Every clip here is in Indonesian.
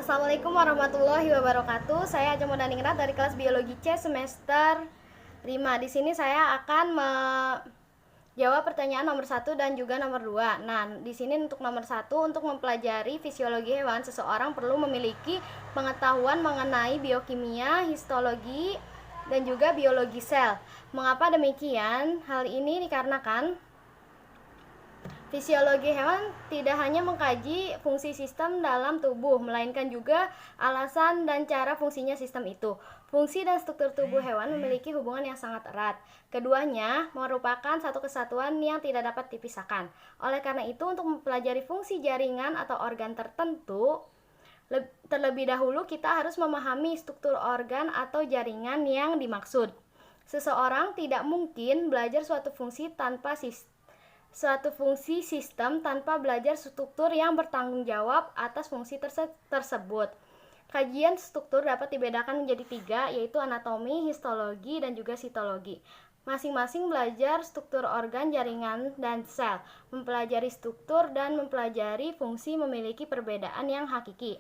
Assalamualaikum warahmatullahi wabarakatuh. Saya Aja Modaningrat dari kelas Biologi C semester 5. Di sini saya akan menjawab pertanyaan nomor 1 dan juga nomor 2. Nah, di sini untuk nomor 1, untuk mempelajari fisiologi hewan, seseorang perlu memiliki pengetahuan mengenai biokimia, histologi, dan juga biologi sel. Mengapa demikian? Hal ini dikarenakan fisiologi hewan tidak hanya mengkaji fungsi sistem dalam tubuh, melainkan juga alasan dan cara fungsinya sistem itu. Fungsi dan struktur tubuh hewan memiliki hubungan yang sangat erat. Keduanya merupakan satu kesatuan yang tidak dapat dipisahkan. Oleh karena itu, untuk mempelajari fungsi jaringan atau organ tertentu, terlebih dahulu kita harus memahami struktur organ atau jaringan yang dimaksud. Seseorang tidak mungkin belajar suatu fungsi sistem tanpa belajar struktur yang bertanggung jawab atas fungsi tersebut. Kajian struktur dapat dibedakan menjadi 3, yaitu anatomi, histologi, dan juga sitologi. Masing-masing belajar struktur organ, jaringan, dan sel. Mempelajari struktur dan mempelajari fungsi memiliki perbedaan yang hakiki.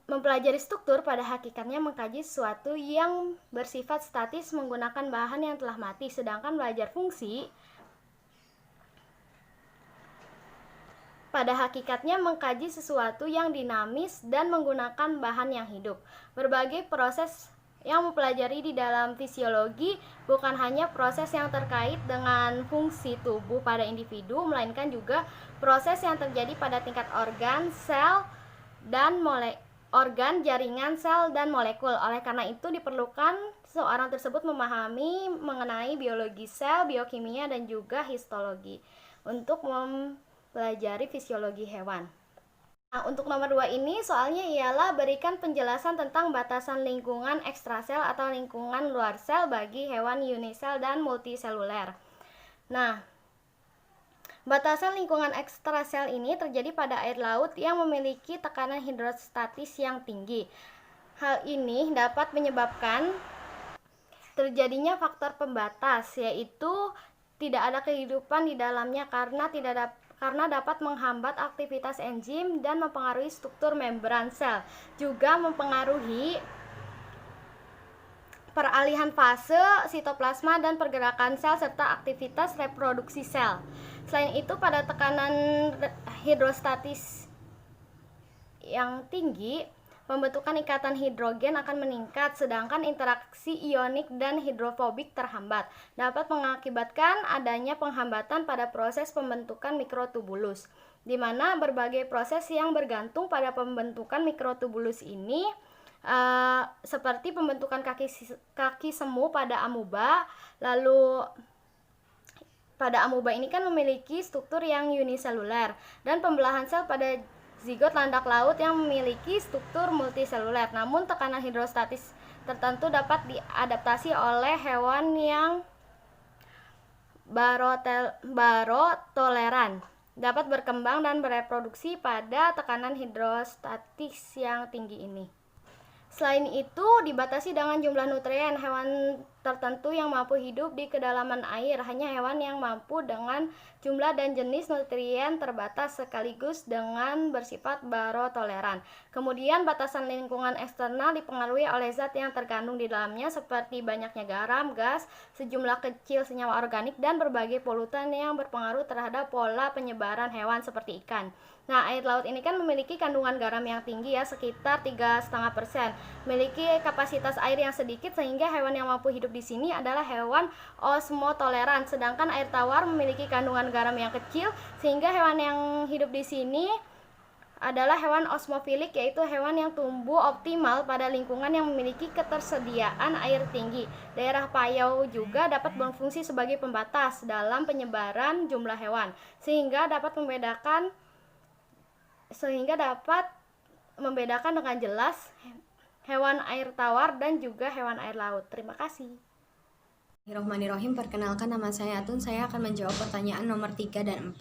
Mempelajari struktur pada hakikatnya mengkaji sesuatu yang bersifat statis menggunakan bahan yang telah mati, sedangkan belajar fungsi pada hakikatnya mengkaji sesuatu yang dinamis dan menggunakan bahan yang hidup. Berbagai proses yang mempelajari di dalam fisiologi bukan hanya proses yang terkait dengan fungsi tubuh pada individu, melainkan juga proses yang terjadi pada tingkat organ, sel, dan organ, jaringan, sel, dan molekul. Oleh karena itu diperlukan seorang tersebut memahami mengenai biologi sel, biokimia, dan juga histologi untuk mempelajari fisiologi hewan. Nah, untuk nomor 2 ini soalnya ialah berikan penjelasan tentang batasan lingkungan ekstrasel atau lingkungan luar sel bagi hewan unisel dan multiseluler. Nah, batasan lingkungan ekstrasel ini terjadi pada air laut yang memiliki tekanan hidrostatis yang tinggi. Hal ini dapat menyebabkan terjadinya faktor pembatas, yaitu tidak ada kehidupan di dalamnya karena dapat menghambat aktivitas enzim dan mempengaruhi struktur membran sel, juga mempengaruhi peralihan fase sitoplasma dan pergerakan sel serta aktivitas reproduksi sel. Selain itu, pada tekanan hidrostatis yang tinggi, pembentukan ikatan hidrogen akan meningkat, sedangkan interaksi ionik dan hidrofobik terhambat, dapat mengakibatkan adanya penghambatan pada proses pembentukan mikrotubulus, di mana berbagai proses yang bergantung pada pembentukan mikrotubulus ini, seperti pembentukan kaki semu pada amuba. Lalu pada amuba ini kan memiliki struktur yang uniseluler, dan pembelahan sel pada zigot landak laut yang memiliki struktur multiseluler. Namun tekanan hidrostatis tertentu dapat diadaptasi oleh hewan yang barotoleran, dapat berkembang dan bereproduksi pada tekanan hidrostatis yang tinggi ini. Selain itu, dibatasi dengan jumlah nutrien. Hewan tertentu yang mampu hidup di kedalaman air, hanya hewan yang mampu dengan jumlah dan jenis nutrien terbatas sekaligus dengan bersifat barotoleran. Kemudian batasan lingkungan eksternal dipengaruhi oleh zat yang terkandung di dalamnya, seperti banyaknya garam, gas, sejumlah kecil senyawa organik, dan berbagai polutan yang berpengaruh terhadap pola penyebaran hewan seperti ikan. Nah, air laut ini kan memiliki kandungan garam yang tinggi ya, sekitar 3,5%. Memiliki kapasitas air yang sedikit sehingga hewan yang mampu hidup di sini adalah hewan osmotoleran. Sedangkan air tawar memiliki kandungan garam yang kecil sehingga hewan yang hidup di sini adalah hewan osmofilik, yaitu hewan yang tumbuh optimal pada lingkungan yang memiliki ketersediaan air tinggi. Daerah payau juga dapat berfungsi sebagai pembatas dalam penyebaran jumlah hewan, sehingga dapat membedakan dengan jelas hewan air tawar dan juga hewan air laut. Terima kasih. Bismillahirrahmanirrahim. Perkenalkan, nama saya Atun. Saya akan menjawab pertanyaan nomor 3 dan 4.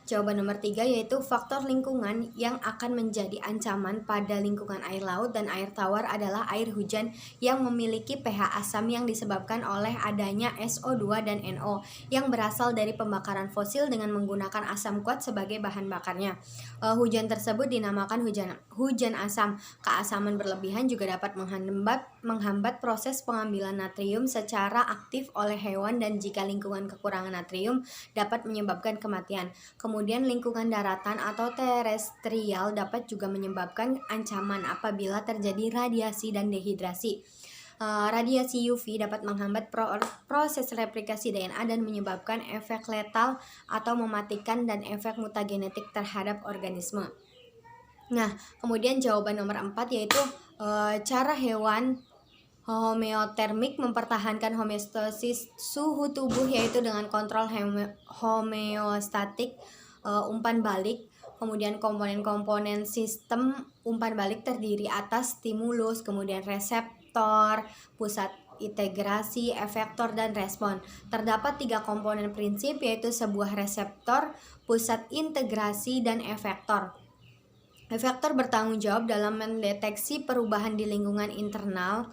Jawaban nomor 3 yaitu faktor lingkungan yang akan menjadi ancaman pada lingkungan air laut dan air tawar adalah air hujan yang memiliki pH asam yang disebabkan oleh adanya SO2 dan NO yang berasal dari pembakaran fosil dengan menggunakan asam kuat sebagai bahan bakarnya. Hujan tersebut dinamakan hujan asam. Keasaman berlebihan juga dapat menghambat proses pengambilan natrium secara aktif oleh hewan dan jika lingkungan kekurangan natrium dapat menyebabkan kematian. Kemudian lingkungan daratan atau terestrial dapat juga menyebabkan ancaman apabila terjadi radiasi dan dehidrasi. Radiasi UV dapat menghambat proses replikasi DNA dan menyebabkan efek letal atau mematikan dan efek mutagenetik terhadap organisme. Nah, kemudian jawaban nomor 4 yaitu cara hewan homeotermik mempertahankan homeostasis suhu tubuh yaitu dengan kontrol homeostatik umpan balik. Kemudian komponen-komponen sistem umpan balik terdiri atas stimulus, kemudian reseptor, pusat integrasi, efektor, dan respon. Terdapat 3 komponen prinsip yaitu sebuah reseptor, pusat integrasi, dan efektor. Efektor bertanggung jawab dalam mendeteksi perubahan di lingkungan internal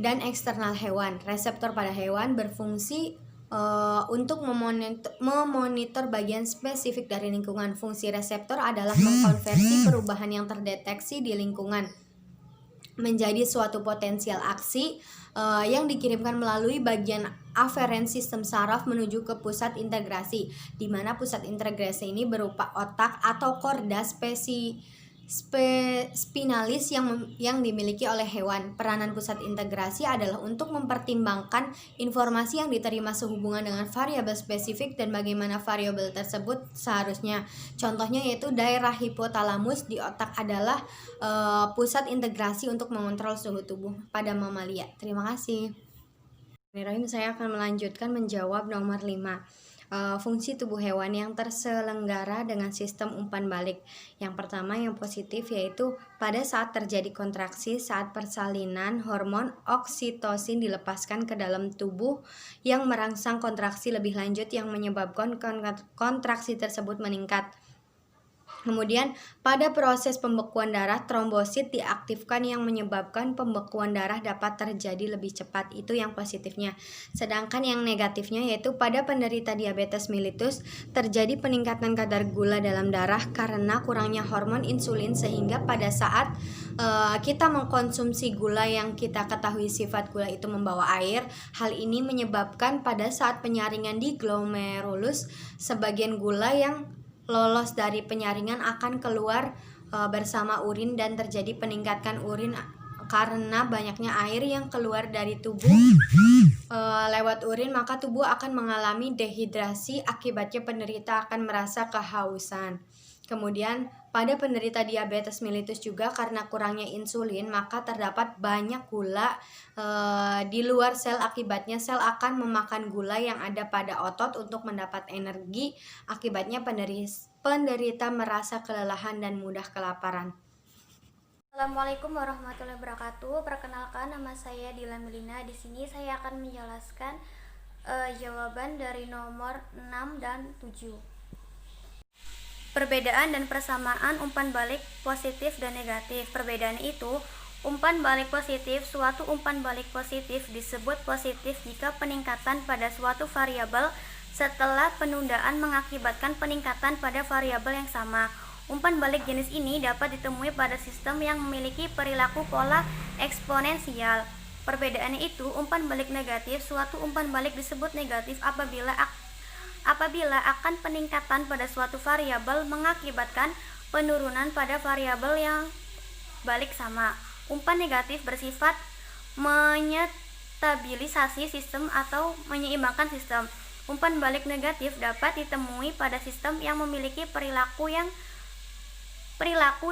dan eksternal hewan. Reseptor pada hewan berfungsi untuk memonitor bagian spesifik dari lingkungan. Fungsi reseptor adalah mengkonversi perubahan yang terdeteksi di lingkungan menjadi suatu potensial aksi yang dikirimkan melalui bagian aferen sistem saraf menuju ke pusat integrasi, di mana pusat integrasi ini berupa otak atau korda spinalis yang dimiliki oleh hewan. Peranan pusat integrasi adalah untuk mempertimbangkan informasi yang diterima sehubungan dengan variabel spesifik dan bagaimana variabel tersebut seharusnya. Contohnya yaitu daerah hipotalamus di otak adalah pusat integrasi untuk mengontrol suhu tubuh pada mamalia. Terima kasih. Saya akan melanjutkan menjawab nomor 5. Fungsi tubuh hewan yang terselenggara dengan sistem umpan balik. Yang pertama yang positif yaitu pada saat terjadi kontraksi saat persalinan hormon oksitosin dilepaskan ke dalam tubuh yang merangsang kontraksi lebih lanjut yang menyebabkan kontraksi tersebut meningkat. Kemudian pada proses pembekuan darah trombosit diaktifkan yang menyebabkan pembekuan darah dapat terjadi lebih cepat. Itu yang positifnya. Sedangkan yang negatifnya yaitu pada penderita diabetes mellitus terjadi peningkatan kadar gula dalam darah karena kurangnya hormon insulin sehingga pada saat kita mengkonsumsi gula yang kita ketahui sifat gula itu membawa air, hal ini menyebabkan pada saat penyaringan di glomerulus sebagian gula yang lolos dari penyaringan akan keluar bersama urin dan terjadi peningkatan urin karena banyaknya air yang keluar dari tubuh lewat urin, maka tubuh akan mengalami dehidrasi, akibatnya penderita akan merasa kehausan. Kemudian pada penderita diabetes mellitus juga karena kurangnya insulin maka terdapat banyak gula di luar sel, akibatnya sel akan memakan gula yang ada pada otot untuk mendapat energi, akibatnya penderita merasa kelelahan dan mudah kelaparan. Assalamualaikum warahmatullahi wabarakatuh. Perkenalkan, nama saya Dila Melina. Di sini saya akan menjelaskan jawaban dari nomor 6 dan 7. Perbedaan dan persamaan umpan balik positif dan negatif. Perbedaan itu, umpan balik positif, suatu umpan balik positif disebut positif jika peningkatan pada suatu variabel setelah penundaan mengakibatkan peningkatan pada variabel yang sama. Umpan balik jenis ini dapat ditemui pada sistem yang memiliki perilaku pola eksponensial. Perbedaannya itu, umpan balik negatif, suatu umpan balik disebut negatif apabila akan peningkatan pada suatu variabel mengakibatkan penurunan pada variabel yang balik sama. Umpan negatif bersifat menyestabilisasi sistem atau menyeimbangkan sistem. Umpan balik negatif dapat ditemui pada sistem yang memiliki perilaku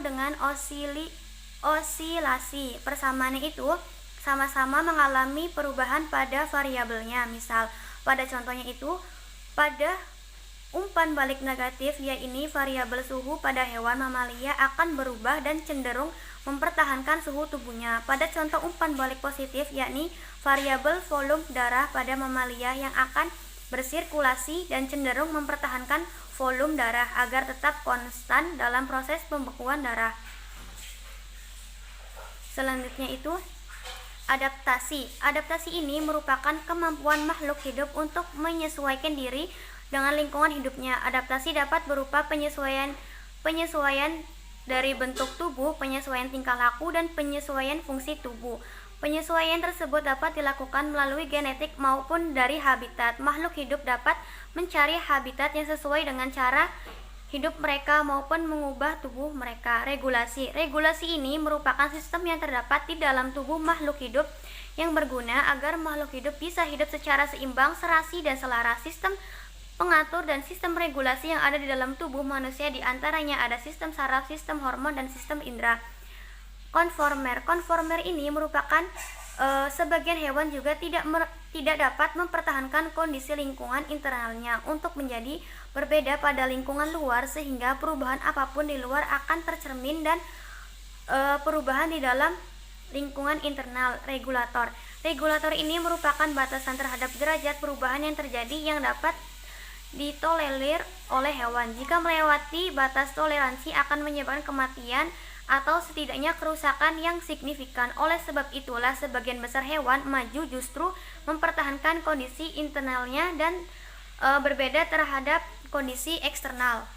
dengan osilasi. Persamaannya itu sama-sama mengalami perubahan pada variabelnya. Misal, pada contohnya itu, pada umpan balik negatif, yaitu variabel suhu pada hewan mamalia akan berubah dan cenderung mempertahankan suhu tubuhnya. Pada contoh umpan balik positif, yakni variabel volume darah pada mamalia yang akan bersirkulasi, dan cenderung mempertahankan volume darah agar tetap konstan dalam proses pembekuan darah. Selanjutnya itu adaptasi. Adaptasi ini merupakan kemampuan makhluk hidup untuk menyesuaikan diri dengan lingkungan hidupnya. Adaptasi dapat berupa penyesuaian dari bentuk tubuh, penyesuaian tingkah laku, dan penyesuaian fungsi tubuh. Penyesuaian tersebut dapat dilakukan melalui genetik maupun dari habitat. Makhluk hidup dapat mencari habitat yang sesuai dengan cara hidup mereka maupun mengubah tubuh mereka. Regulasi. Regulasi ini merupakan sistem yang terdapat di dalam tubuh makhluk hidup yang berguna agar makhluk hidup bisa hidup secara seimbang, serasi, dan selaras. Sistem pengatur dan sistem regulasi yang ada di dalam tubuh manusia diantaranya ada sistem saraf, sistem hormon, dan sistem indera. Konformer. Konformer ini merupakan sebagian hewan juga tidak dapat mempertahankan kondisi lingkungan internalnya untuk menjadi berbeda pada lingkungan luar, sehingga perubahan apapun di luar akan tercermin dan perubahan di dalam lingkungan internal. Regulator. Regulator ini merupakan batasan terhadap derajat perubahan yang terjadi yang dapat ditolerir oleh hewan. Jika melewati batas toleransi akan menyebabkan kematian atau setidaknya kerusakan yang signifikan. Oleh sebab itulah sebagian besar hewan maju justru mempertahankan kondisi internalnya dan berbeda terhadap kondisi eksternal.